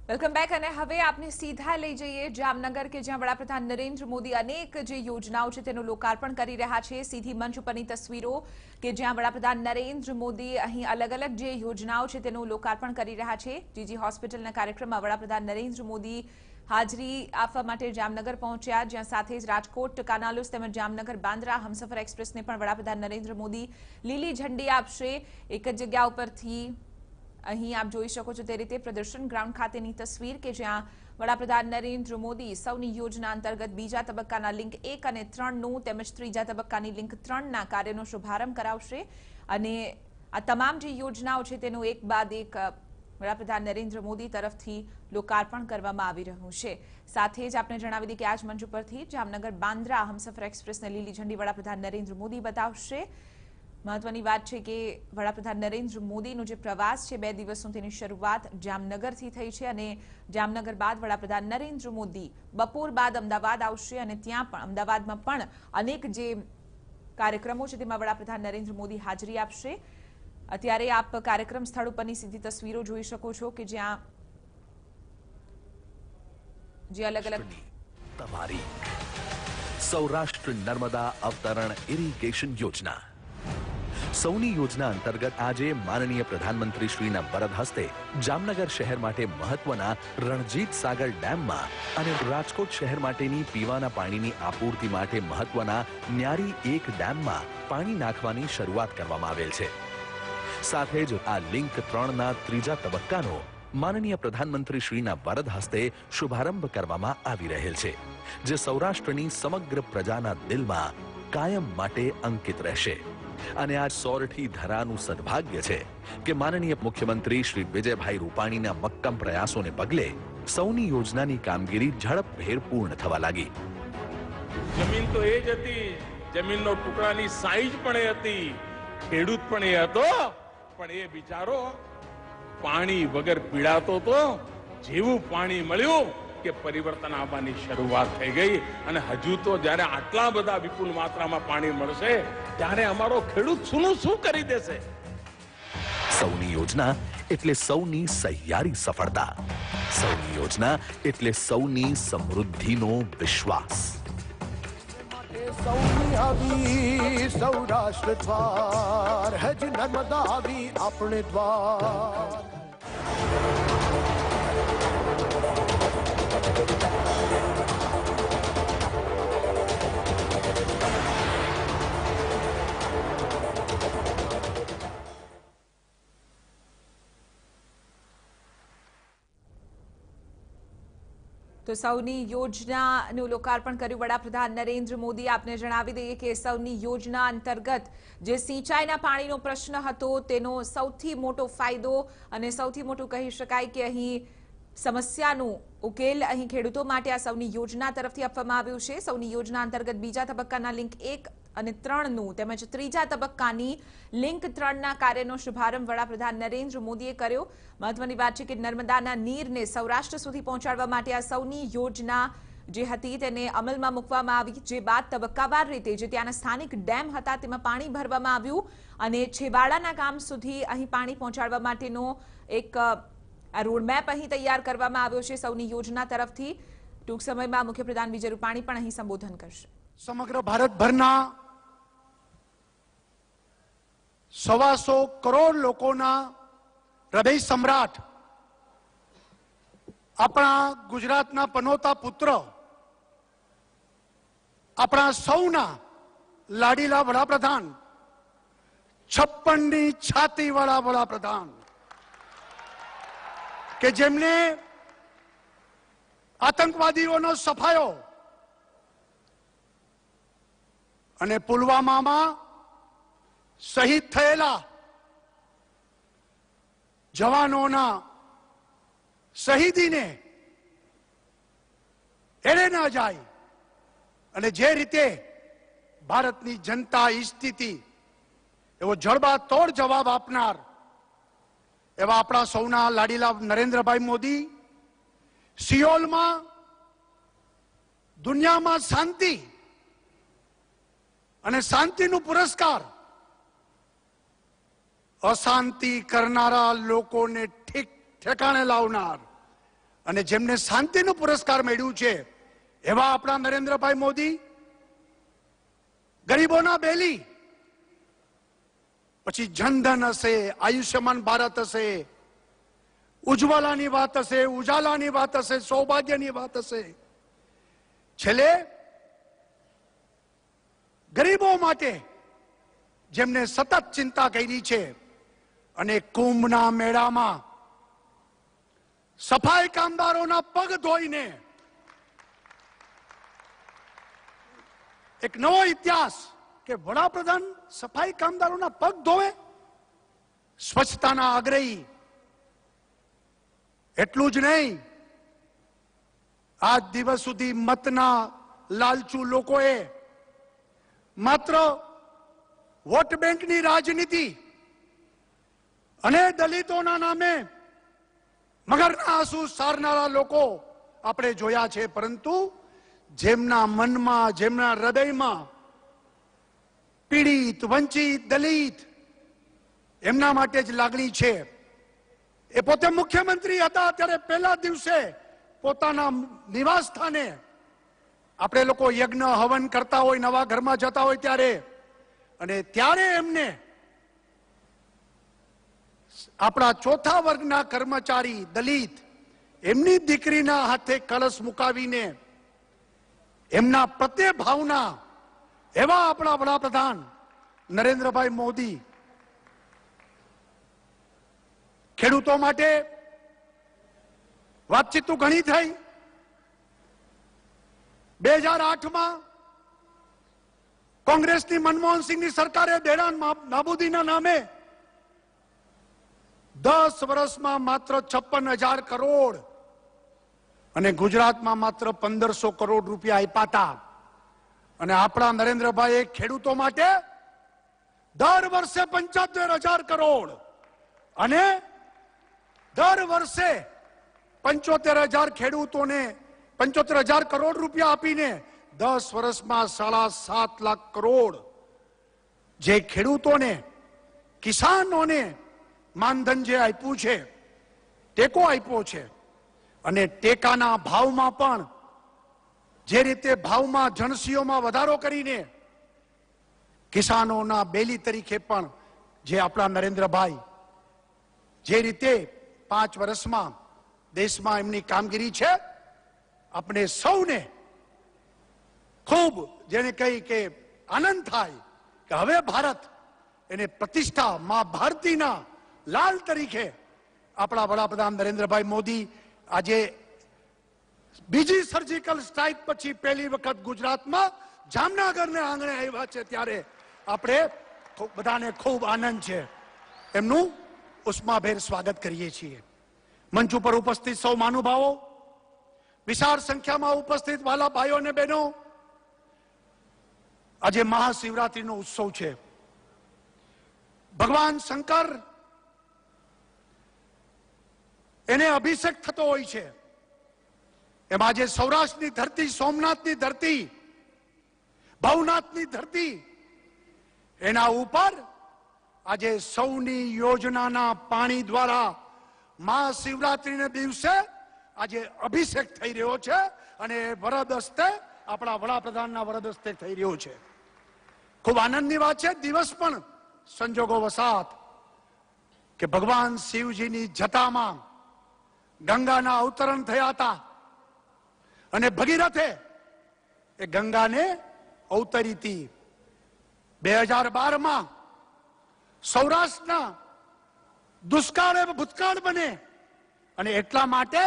Welcome back અને હવે આપને સીધા લઈ જઈએ જામનગર કે જ્યાં વડાપ્રધાન નરેન્દ્ર મોદી અનેક જે યોજનાઓ છે તેનું લોકાર્પણ કરી રહ્યા છે। સીધી મંચ ઉપરની તસવીરો કે જ્યાં વડાપ્રધાન નરેન્દ્ર મોદી અહીં અલગ અલગ જે યોજનાઓ છે તેનું લોકાર્પણ કરી રહ્યા છે। જીજી હોસ્પિટલના કાર્યક્રમમાં વડાપ્રધાન નરેન્દ્ર મોદી હાજરી આપવા માટે જામનગર પહોંચ્યા, જ્યાં સાથે જ રાજકોટ કાનાલુસ તેમજ જામનગર બાંદ્રા હમસફર એક્સપ્રેસને પણ વડાપ્રધાન નરેન્દ્ર મોદી લીલી ઝંડી આપશે। એક જ જગ્યા ઉપરથી અહીં આપ જોઈ શકો છો તે રીતે પ્રદર્શન ગ્રાઉન્ડ ખાતેની તસવીર કે જ્યાં વડાપ્રધાન નરેન્દ્ર મોદી સૌની યોજના અંતર્ગત બીજા તબક્કાના લિંક 1 અને 3નું તેમજ ત્રીજા તબક્કાની લિંક 3ના કાર્યનો શુભારંભ કરાવશે અને આ તમામ જે યોજનાઓ છે તેનું એક બાદ એક વડાપ્રધાન નરેન્દ્ર મોદી તરફથી લોકાર્પણ કરવામાં આવી રહ્યું છે। સાથે જ આપણે જણાવી દઈએ કે આજ મંચ ઉપરથી જામનગર બાંદ્રા હમસફર એક્સપ્રેસને લીલી ઝંડી વડાપ્રધાન નરેન્દ્ર મોદી બતાવશે। મહત્વની વાત છે કે વડાપ્રધાન નરેન્દ્ર મોદીનો જે પ્રવાસ છે 2 દિવસનો તેની શરૂઆત જામનગરથી થઈ છે અને જામનગર બાદ વડાપ્રધાન નરેન્દ્ર મોદી બપોર બાદ અમદાવાદ આવશે અને ત્યાં પણ અમદાવાદમાં પણ અનેક જે કાર્યક્રમો છે તેમાં વડાપ્રધાન નરેન્દ્ર મોદી હાજરી આપશે। અત્યારે આપ કાર્યક્રમ સ્થળ ઉપરની સીધી તસવીરો જોઈ શકો છો કે જ્યાં જે અલગ અલગ તમારી સૌરાષ્ટ્ર નર્મદા અવતરણ ઇરિગેશન યોજના સૌની યોજના અંતર્ગત આજે માનનીય પ્રધાનમંત્રી શ્રીના વરદ હસ્તે જામનગર શહેર માટે મહત્વના રણજીત સાગર ડેમમાં અને રાજકોટ શહેર માટેની પીવાના પાણીની આપૂર્તિ માટે મહત્વના ન્યારી 1 ડેમમાં પાણી નાખવાની શરૂઆત કરવામાં આવેલ છે। સાથે જ આ લિંક 3ના ત્રીજા તબક્કાનો માનનીય પ્રધાનમંત્રી શ્રીના વરદ હસ્તે શુભારંભ કરવામાં આવી રહેલ છે, જે સૌરાષ્ટ્રની સમગ્ર પ્રજાના દિલમાં કાયમ માટે અંકિત રહેશે। અને આ સોરઠી ધરાનું સદભાગ્ય છે કે માનનીય મુખ્યમંત્રી શ્રી વિજયભાઈ રૂપાણીના મક્કમ પ્રયાસોને પગલે સૌની યોજનાની કામગીરી ઝડપભેર પૂર્ણ થવા લાગી। જમીન તો એ જ હતી, જમીનનો ટુકડાની સાઈઝ પણ એ હતી, ખેડૂત પણ એ હતો, પણ એ બિચારો પાણી વગર પીડાતો તો જેવું પાણી મળ્યું કે પરિવર્તન આવવાની શરૂઆત થઈ ગઈ અને હજુ તો જ્યારે આટલા બધા વિપુલ માત્રામાં પાણી મળશે ત્યારે અમારો ખેડૂત શું કરી દેશે। સૌની યોજના એટલે સૌની સહિયારી સફળતા, સૌની યોજના એટલે સૌની સમૃદ્ધિનો વિશ્વાસ। સૌની આવી સૌરાષ્ટ્ર દ્વાર હજ નર્મદા આવી આપણે દ્વાર। તો સૌની યોજનાનું લોકાર્પણ કર્યું વડાપ્રધાન નરેન્દ્ર મોદી। આપને જણાવી દઈએ કે સૌની યોજના અંતર્ગત જે સિંચાઈના પાણીનો પ્રશ્ન હતો તેનો સૌથી મોટો ફાયદો અને સૌથી મોટું કહી શકાય કે અહીં સમસ્યાનો ઉકેલ અહીં ખેડૂતો માટે આ સૌની યોજના તરફથી આપવામાં આવ્યું છે। સૌની યોજના અંતર્ગત બીજા તબક્કાના લિંક 1 અને 3નું તેમજ ત્રીજા તબક્કાની લિંક 3ના કાર્યનો શુભારંભ વડાપ્રધાન નરેન્દ્ર મોદીએ કર્યો। મહત્વની વાત છે કે નર્મદાના નીરને સૌરાષ્ટ્ર સુધી પહોંચાડવા માટે આ સૌની યોજના જે હતી તેને અમલમાં મૂકવામાં આવી, જે બાદ તબક્કાવાર રીતે જે ત્યાંના સ્થાનિક ડેમ હતા તેમાં પાણી ભરવામાં આવ્યું અને છેવાડાના ગામ સુધી અહીં પાણી પહોંચાડવા માટેનો એક રોડમેપ અહીં તૈયાર કરવામાં આવ્યો છે સૌની યોજના તરફથી। ટૂંક સમયમાં મુખ્યપ્રધાન વિજય રૂપાણી પણ અહીં સંબોધન કરશે। સમગ્ર ભારતભરના 125 કરોડ લોકોના હૃદય સમ્રાટ આપણા ગુજરાતના પનોતા પુત્ર, આપણા સૌના લાડીલા વડાપ્રધાન, 56ની છાતીવાળા વડાપ્રધાન કે જેમને આતંકવાદીઓનો સફાયો અને પુલવામામાં શહીદ થયેલા જવાનોના શહીદીને એળે ન જાય અને જે રીતે ભારતની જનતા ઈચ્છતી હતી એવો જડબાતોડ જવાબ આપનાર એવા આપણા સૌના લાડીલા નરેન્દ્રભાઈ મોદી સિયોલમાં દુનિયામાં શાંતિ અને શાંતિનું પુરસ્કાર અશાંતિ કરનારા લોકોને ઠેકાણે લાવનાર અને જેમને શાંતિનું પુરસ્કાર મળ્યું છે એવા આપણા નરેન્દ્રભાઈ મોદી ગરીબોના બેલી, પછી જનધન હશે, આયુષ્યમાન ભારત હશે, ઉજ્જવલાની વાત હશે, ઉજાલાની વાત હશે, સૌભાગ્યની વાત હશે, છેલ્લે ગરીબો માટે જેમને સતત ચિંતા કરી છે અને કુંભના મેળામાં સફાઈ કામદારોના પગ ધોઈને એક નવો ઇતિહાસ કે વડાપ્રધાન સફાઈ કામદારોના પગ ધોવે, સ્વચ્છતાના આગ્રહી. એટલું જ નહીં, આજ દિવસ સુધી મતના લાલચુ લોકોએ માત્ર વોટ બેંકની રાજનીતિ અને દલિતોના નામે મગરના આંસુ સારનારા લોકો આપણે જોયા છે, પરંતુ જેમના મનમાં, જેમના હૃદયમાં પીડિત, વંચિત, દલિત એમના માટે જ લાગણી છે. એ પોતે મુખ્યમંત્રી હતા ત્યારે પહેલા દિવસે પોતાના નિવાસ સ્થાને આપણે લોકો યજ્ઞ હવન કરતા હોય, નવા ઘરમાં જતા હોય ત્યારે, અને ત્યારે એમને આપણા ચોથા વર્ગના કર્મચારી દલિત એમની દીકરીના હાથે કળશ મુકાવીને એમના પ્રત્યે ભાવના એવા આપણા વડાપ્રધાન નરેન્દ્રભાઈ મોદી ખેડૂતો માટે વાતચીત તો ઘણી થઈ. 2008માં કોંગ્રેસની મનમોહનસિંહની સરકારે દેડાન નાબૂદીના નામે 10 વર્ષમાં માત્ર 56,000 કરોડ અને ગુજરાતમાં માત્ર 1,500 કરોડ રૂપિયા આપ્યા હતા. અને આપણા નરેન્દ્રભાઈ ખેડૂતો માટે દર વર્ષે 75,000 કરોડ અને દર વર્ષે 75,000 ખેડૂતોને 75,000 કરોડ રૂપિયા આપીને 10 વર્ષમાં 7.5 લાખ કરોડ જે ખેડૂતોને, કિસાનોને માનધન જે આપ્યું છે, ટેકો આપ્યો છે, અને ટેકાના ભાવમાં પણ જે રીતે ભાવમાં જણસીઓમાં વધારો કરીને કિસાનોના બેલી તરીકે પણ જે આપણા નરેન્દ્રભાઈ જે રીતે 5 વર્ષમાં દેશમાં એમની કામગીરી છે, આપણે સૌને ખૂબ જેને કહી કે આનંદ થાય કે હવે ભારત એને પ્રતિષ્ઠા મા ભારતીના લાલ તરીકે આપણા વડાપ્રધાન નરેન્દ્રભાઈ મોદી આજે બીજી સર્જિકલ સ્ટ્રાઇક પછી પહેલી વખત ગુજરાતમાં જામનગરને આંગણે આવ્યા છે, ત્યારે આપણે બધાને ખૂબ આનંદ છે. એમનું ઉષ્માભેર સ્વાગત કરીએ છીએ. મંચ ઉપર ઉપસ્થિત સૌ મહાનુભાવો, વિશાળ સંખ્યામાં ઉપસ્થિત વાલા ભાઈઓ અને બહેનો, આજે મહાશિવરાત્રીનો ઉત્સવ છે. ભગવાન શંકર એને અભિષેક થતો હોય છે. એમાં આજે સૌરાષ્ટ્રની ધરતી, સોમનાથની ધરતી, ભવનાથની ધરતી, એના ઉપર આજે સૌની યોજનાના પાણી દ્વારા મહાશિવરાત્રીના દિવસે આજે અભિષેક થઈ રહ્યો છે અને વરદ હસ્તે આપણા વડાપ્રધાનના વરદ હસ્તે થઈ રહ્યો છે. ખૂબ આનંદની વાત છે. દિવસ પણ સંજોગો વસાત કે ભગવાન શિવજીની જટામાં ગંગાના અવતરણ થયા હતા અને ભગીરથે એ ગંગાને અવતરી હતી. 2012માં સૌરાષ્ટ્રના દુષ્કાળ એ ભૂતકાળ બને અને એટલા માટે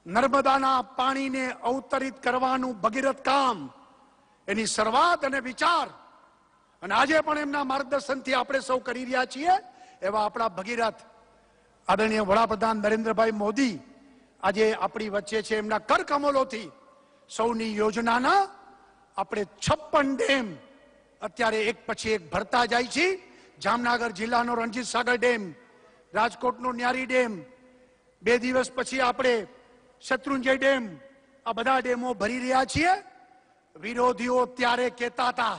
નર્મદાના પાણીને અવતરિત કરવાનું ભગીરથ કામ, એની શરૂઆત અને વિચાર અને આજે પણ એમના માર્ગદર્શનથી આપણે સૌ કરી રહ્યા છીએ. એવા આપણા ભગીરથ આદરણીય વડાપ્રધાન નરેન્દ્રભાઈ મોદી આજે આપણી વચ્ચે છે. એમના કરકમલોથી સૌની યોજનાના આપણે 56 ડેમ અત્યારે એક પછી એક ભરતા જાય છે. જામનગર જિલ્લાનો રણજીત સાગર ડેમ, રાજકોટનો ન્યારી ડેમ, 2 દિવસ પછી આપણે શત્રુંજય ડેમ, આ બધા ડેમો ભરી રહ્યા છીએ. વિરોધીઓ ત્યારે કહેતા હતા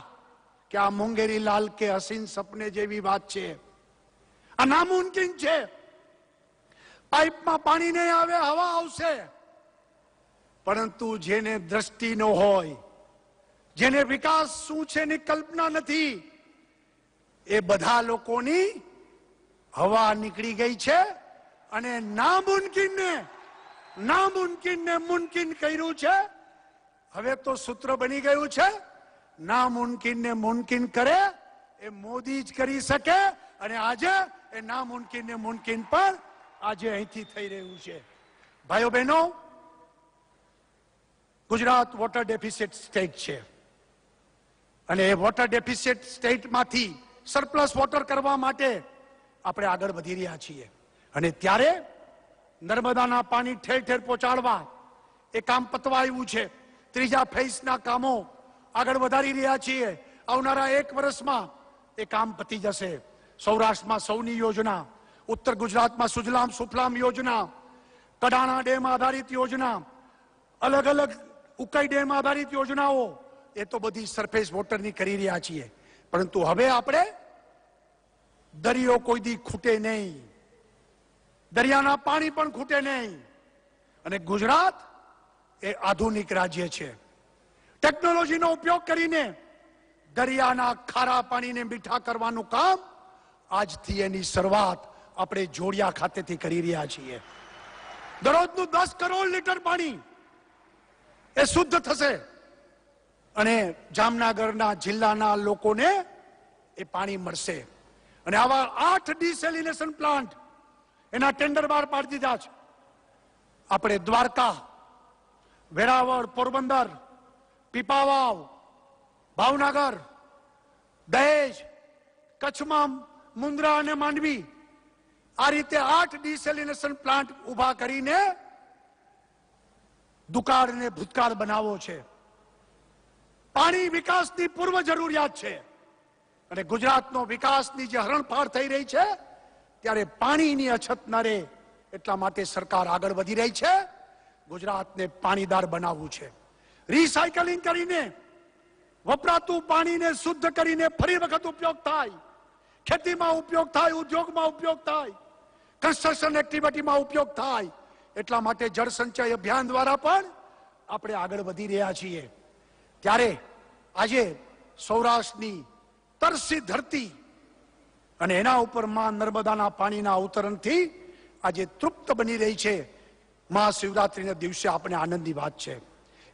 કે આ મુંગેરી લાલ કે હસીન સપને જેવી વાત છે, આ નામુમકિન છે, પાઇપમાં પાણી નહીં આવે, હવા આવશે, પરંતુ જેને દ્રષ્ટિ ન હોય, જેને વિકાસ શું છે એની કલ્પના નથી, એ બધા લોકોની હવા નીકળી ગઈ છે અને નામુમકિનને મુમકિન કર્યું છે. હવે તો સૂત્ર બની ગયું છે, નામુમકિનને મુમકિન કરે એ મોદી જ કરી શકે, અને આજે એ નામુમકિનને મુમકિન પણ આજે અહીંથી થઈ રહ્યું છે. ભાઈઓ બહેનો, ગુજરાત વોટર ડેફિસિટ સ્ટેટ છે અને એ વોટર ડેફિસિટ સ્ટેટમાંથી સરપ્લસ વોટર કરવા માટે આપણે આગળ વધી રહ્યા છીએ. અને ત્યારે નર્મદાના પાણી ઠેર ઠેર પહોંચાડવા એ કામ પતવા આવ્યું છે. ત્રીજા ફેઝના કામો આગળ વધારી રહ્યા છીએ. આવનારા 1 વર્ષમાં એ કામ પતી જશે. સૌરાષ્ટ્રમાં સૌની યોજના, ઉત્તર ગુજરાતમાં સુજલામ સુફલામ યોજના, કડાણા ડેમ આધારિત યોજના, અલગ અલગ ઉકાઈ ડેમ આધારિત યોજનાઓ, એ તો બધી સરફેસ વોટરની કરી રહ્યા છીએ. પરંતુ હવે આપણે દરિયો કોઈ દી ખૂટે નહીં, દરિયાના પાણી પણ ખૂટે નહીં. અને ગુજરાત એ આધુનિક રાજ્ય છે. ટેકનોલોજીનો ઉપયોગ કરીને દરિયાના ખારા પાણીને મીઠા કરવાનું કામ આજથી એની શરૂઆત આપણે જોડિયા ખાતેથી કરી રહ્યા છીએ. દરરોજનું 10 કરોડ લીટર પાણી એ શુદ્ધ થશે અને જામનગરના જિલ્લાના લોકોને એ પાણી મળશે. અને આવા 8 ડિસેલિનેશન પ્લાન્ટ એના ટેન્ડર બહાર પાડી દીધા છે. આપણે દ્વારકા, વેરાવળ, પોરબંદર, પીપાવાવ, ભાવનગર, દહેજ, કચ્છમાં મુન્દ્રા અને માંડવી, આ રીતે 8 ડિસેલિનેશન પ્લાન્ટ ઉભા કરીને દુકાળને ભૂતકાળ બનાવવો છે. પાણી વિકાસની પૂર્વ જરૂરિયાત છે અને ગુજરાતનો વિકાસની જે હરણફાળ થઈ રહી છે ત્યારે પાણીની અછત ન રહે એટલા માટે સરકાર આગળ વધી રહી છે. ગુજરાતને પાણીદાર બનાવવું છે. રિસાયકલિંગ કરીને વપરાતું પાણીને શુદ્ધ કરીને ફરી વખત ઉપયોગ થાય, ખેતીમાં ઉપયોગ થાય, ઉદ્યોગમાં ઉપયોગ થાય, કન્સ્ટ્રક્શન એક્ટિવિટીમાં ઉપયોગ થાય. એટલા માટે જળ સંચય અભિયાન દ્વારા પણ આપણે આગળ વધી રહ્યા છીએ. ત્યારે આજે સૌરાષ્ટ્રની તરસી ધરતી અને એના ઉપર માં નર્મદાના પાણીના અવતરણથી આજે તૃપ્ત બની રહી છે. મહાશિવરાત્રીના દિવસે આપણે આનંદની વાત છે.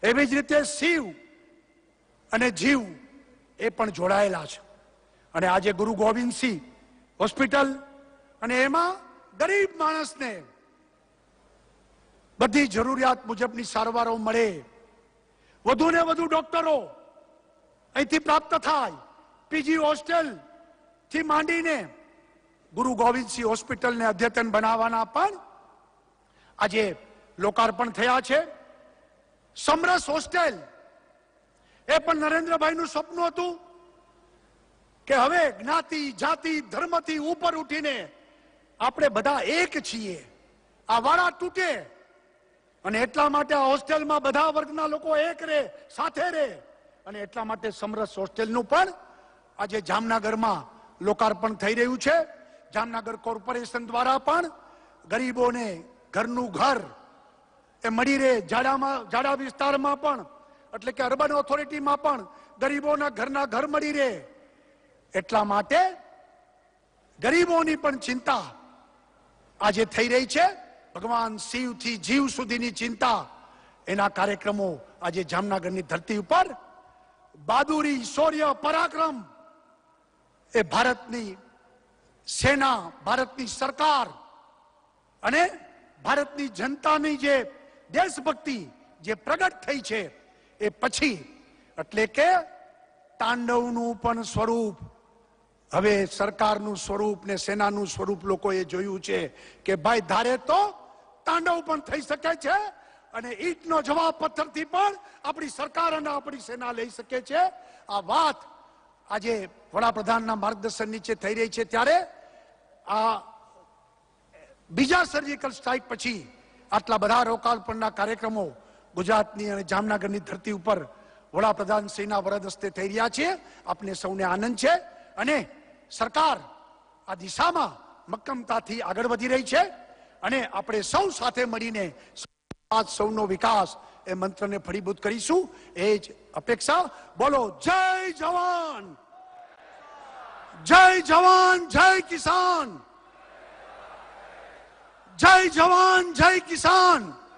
એવી જ રીતે શિવ અને જીવ એ પણ જોડાયેલા છે. અને આજે ગુરુ ગોવિંદસિંહ હોસ્પિટલ અને એમાં ગરીબ માણસને બધી જરૂરિયાત મુજબની સારવારો મળે, વધુ ને વધુ ડોક્ટરો અહીંથી પ્રાપ્ત થાય. પીજી હોસ્ટેલ થી માંડીને ગુરુ ગોવિંદસિંહ હોસ્પિટલને અદ્યતન બનાવવાના પણ આજે લોકાર્પણ થયા છે. સમરસ હોસ્ટેલ એ પણ નરેન્દ્રભાઈનું સપનું હતું કે હવે જ્ઞાતિ, જાતિ, ધર્મથી ઉપર ઉઠીને આપણે બધા એક છીએ, આ વાડા તૂટે અને એટલા માટે આ હોસ્ટેલમાં બધા વર્ગના લોકો એક રહે, સાથે રહે. અને એટલા માટે સમરસ હોસ્ટેલનું પણ આજે જામનગરમાં લોકાર્પણ થઈ રહ્યું છે. જામનગર કોર્પોરેશન દ્વારા પણ ગરીબોને ઘરનું ઘર એ મળી રહે. જાડા વિસ્તારમાં પણ એટલે કે અર્બન ઓથોરિટીમાં પણ ગરીબોના ઘરના ઘર મળી રહે. એટલા માટે ગરીબોની પણ ચિંતા આજે થઈ રહી છે. ભગવાન શિવથી જીવ સુધીની ચિંતા, એના કાર્યક્રમો આજે જામનગરની ધરતી ઉપર બહાદુરી, શૌર્ય, પરાક્રમ એ ભારતની સેના, ભારતની સરકાર અને ભારતની જનતાની જે દેશભક્તિ જે પ્રગટ થઈ છે એ પછી, એટલે કે તાંડવનું પણ સ્વરૂપ હવે સરકારનું સ્વરૂપ ને સેનાનું સ્વરૂપ લોકોએ જોયું છે કે ભાઈ ધારે તો તાંડવ પણ થઈ શકે છે અને ઈંટનો જવાબ પથ્થરથી પણ આપણી સરકાર અને આપણી સેના લઈ શકે છે. આ વાત આજે વડાપ્રધાનના માર્ગદર્શન નીચે થઈ રહી છે. ત્યારે આ બીજા સર્જિકલ સ્ટ્રાઇક પછી આટલા બધા રોકાણપણના કાર્યક્રમો ગુજરાતની અને જામનગરની ધરતી ઉપર વડાપ્રધાન શ્રીના વરદ હસ્તે થઈ રહ્યા છે. આપને સૌને આનંદ છે અને સરકાર આ દિશામાં મક્કમતાથી આગળ વધી રહી છે. અને આપણે સૌ સાથે મળીને સૌનો વિકાસ એ મંત્રને ફળીભૂત કરીશું. એ જ અપેક્ષા. બોલો જય જવાન, જય જવાન, જય કિસાન, જય જવાન, જય કિસાન.